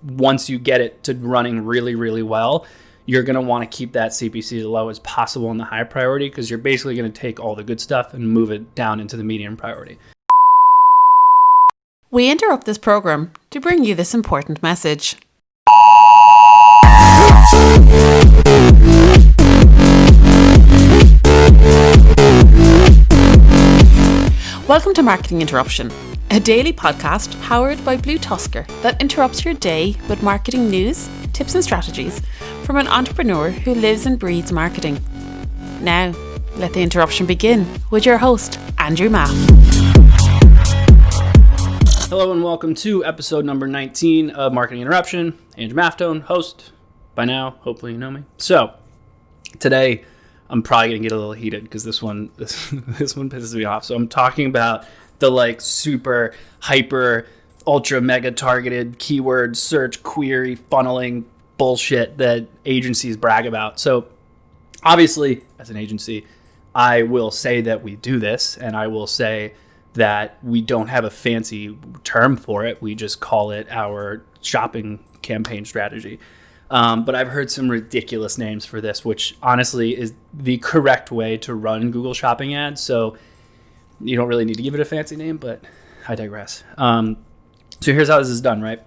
once you get it to running really, really well, you're going to want to keep that CPC as low as possible in the high priority, because you're basically going to take all the good stuff and move it down into the medium priority. We interrupt this program to bring you this important message. Welcome to Marketing Interruption, a daily podcast powered by BlueTuskr that interrupts your day with marketing news, tips and strategies from an entrepreneur who lives and breathes marketing. Now, let the interruption begin with your host, Andrew Maff. Hello and welcome to episode number 19 of Marketing Interruption. Andrew Maftone, host. By now, hopefully you know me. So, today I'm probably going to get a little heated because this one pisses me off. So I'm talking about the super hyper ultra mega targeted keyword search query funneling bullshit that agencies brag about. So obviously, as an agency, I will say that we do this, and I will say that we don't have a fancy term for it. We just call it our shopping campaign strategy. But I've heard some ridiculous names for this, which honestly is the correct way to run Google Shopping ads. So you don't really need to give it a fancy name, but I digress. So here's how this is done, right?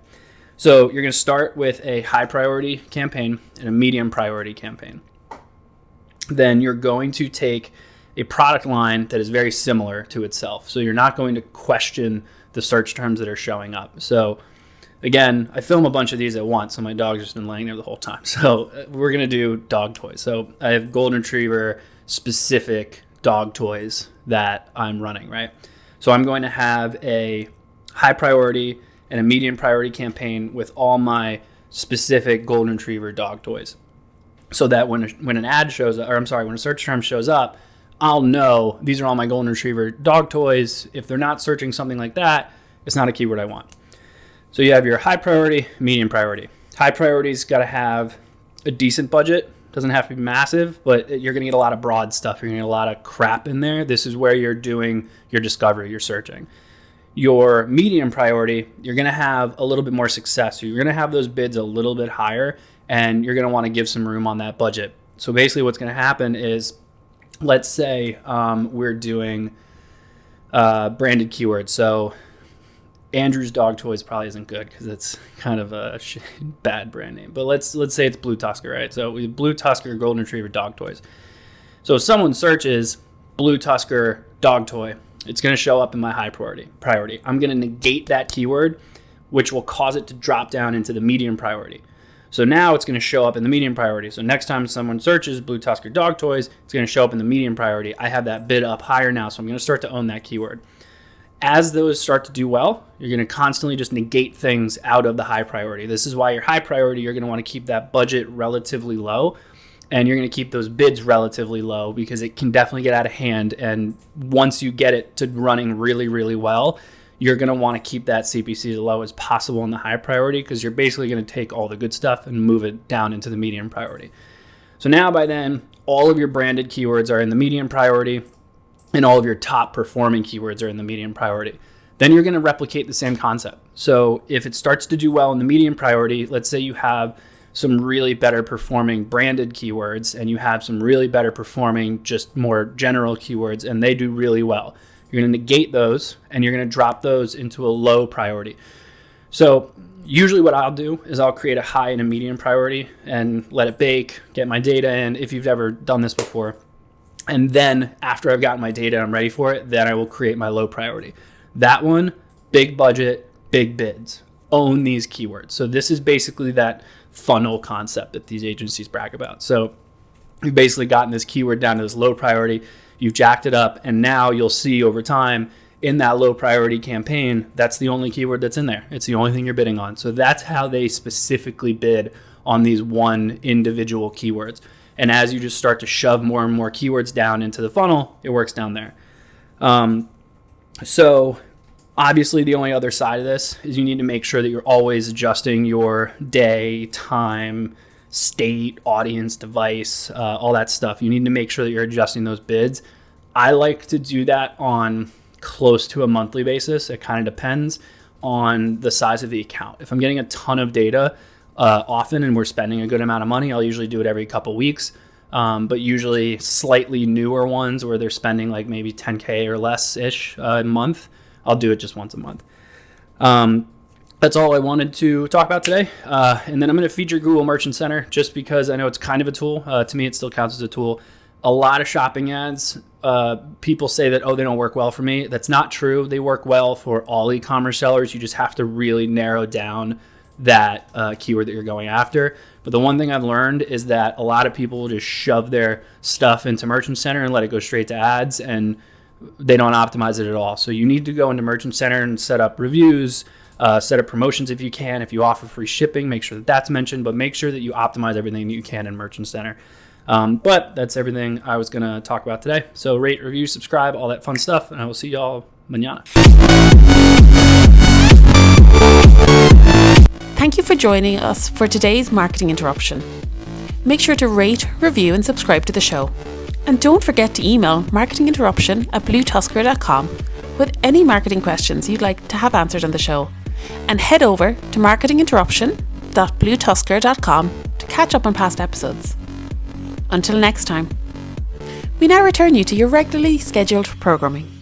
So you're going to start with a high priority campaign and a medium priority campaign. Then you're going to take a product line that is very similar to itself. So you're not going to question the search terms that are showing up. So again, I film a bunch of these at once, so my dog's just been laying there the whole time. So we're going to do dog toys. So I have golden retriever specific dog toys that I'm running, right? So I'm going to have a high priority and a medium priority campaign with all my specific golden retriever dog toys. So that when an ad shows up, when a search term shows up, I'll know these are all my golden retriever dog toys. If they're not searching something like that, it's not a keyword I want. So you have your high priority, medium priority. High priority's got to have a decent budget. Doesn't have to be massive, but you're going to get a lot of broad stuff. You're going to get a lot of crap in there. This is where you're doing your discovery, you're searching. Your medium priority, you're going to have a little bit more success. So you're going to have those bids a little bit higher, and you're going to want to give some room on that budget. So basically what's going to happen is, let's say we're doing branded keywords. So Andrew's dog toys probably isn't good because it's kind of a bad brand name. But let's say it's BlueTuskr, right? So we have BlueTuskr golden retriever dog toys. So if someone searches BlueTuskr dog toy, it's going to show up in my high priority. I'm going to negate that keyword, which will cause it to drop down into the medium priority. So now it's going to show up in the medium priority. So next time someone searches BlueTuskr dog toys, it's going to show up in the medium priority. I have that bid up higher now, so I'm going to start to own that keyword. As those start to do well, you're going to constantly just negate things out of the high priority. This is why your high priority, you're going to want to keep that budget relatively low, and you're going to keep those bids relatively low because it can definitely get out of hand. And once you get it to running really, really well, you're going to want to keep that CPC as low as possible in the high priority, because you're basically going to take all the good stuff and move it down into the medium priority. So now by then, all of your branded keywords are in the medium priority, and all of your top performing keywords are in the medium priority. Then you're going to replicate the same concept. So if it starts to do well in the medium priority, let's say you have some really better performing branded keywords and you have some really better performing just more general keywords, and they do really well. You're going to negate those and you're going to drop those into a low priority. So usually what I'll do is I'll create a high and a medium priority and let it bake, get my data in, if you've ever done this before. And then after I've gotten my data and I'm ready for it, then I will create my low priority. That one, big budget, big bids. Own these keywords. So this is basically that funnel concept that these agencies brag about. So you've basically gotten this keyword down to this low priority, you've jacked it up, and now you'll see over time in that low priority campaign, that's the only keyword that's in there. It's the only thing you're bidding on. So that's how they specifically bid on these one individual keywords. And as you just start to shove more and more keywords down into the funnel, it works down there. So obviously the only other side of this is you need to make sure that you're always adjusting your day, time, state, audience, device, all that stuff. You need to make sure that you're adjusting those bids. I like to do that on close to a monthly basis. It kind of depends on the size of the account. If I'm getting a ton of data often and we're spending a good amount of money, I'll usually do it every couple weeks. But usually slightly newer ones where they're spending like maybe 10K or less-ish a month, I'll do it just once a month. That's all I wanted to talk about today. And then I'm going to feature Google Merchant Center just because I know it's kind of a tool. To me, it still counts as a tool. A lot of shopping ads, people say that, they don't work well for me. That's not true. They work well for all e-commerce sellers. You just have to really narrow down that keyword that you're going after. But the one thing I've learned is that a lot of people will just shove their stuff into Merchant Center and let it go straight to ads, and they don't optimize it at all. So you need to go into Merchant Center and set up reviews, set up promotions if you can. If you offer free shipping, make sure that that's mentioned, but make sure that you optimize everything that you can in Merchant Center. But that's everything I was going to talk about today. So rate, review, subscribe, all that fun stuff, and I will see y'all mañana. Thank you for joining us for today's Marketing Interruption. Make sure to rate, review, and subscribe to the show. And don't forget to email marketinginterruption@bluetuskr.com with any marketing questions you'd like to have answered on the show. And head over to marketinginterruption.bluetuskr.com to catch up on past episodes. Until next time, we now return you to your regularly scheduled programming.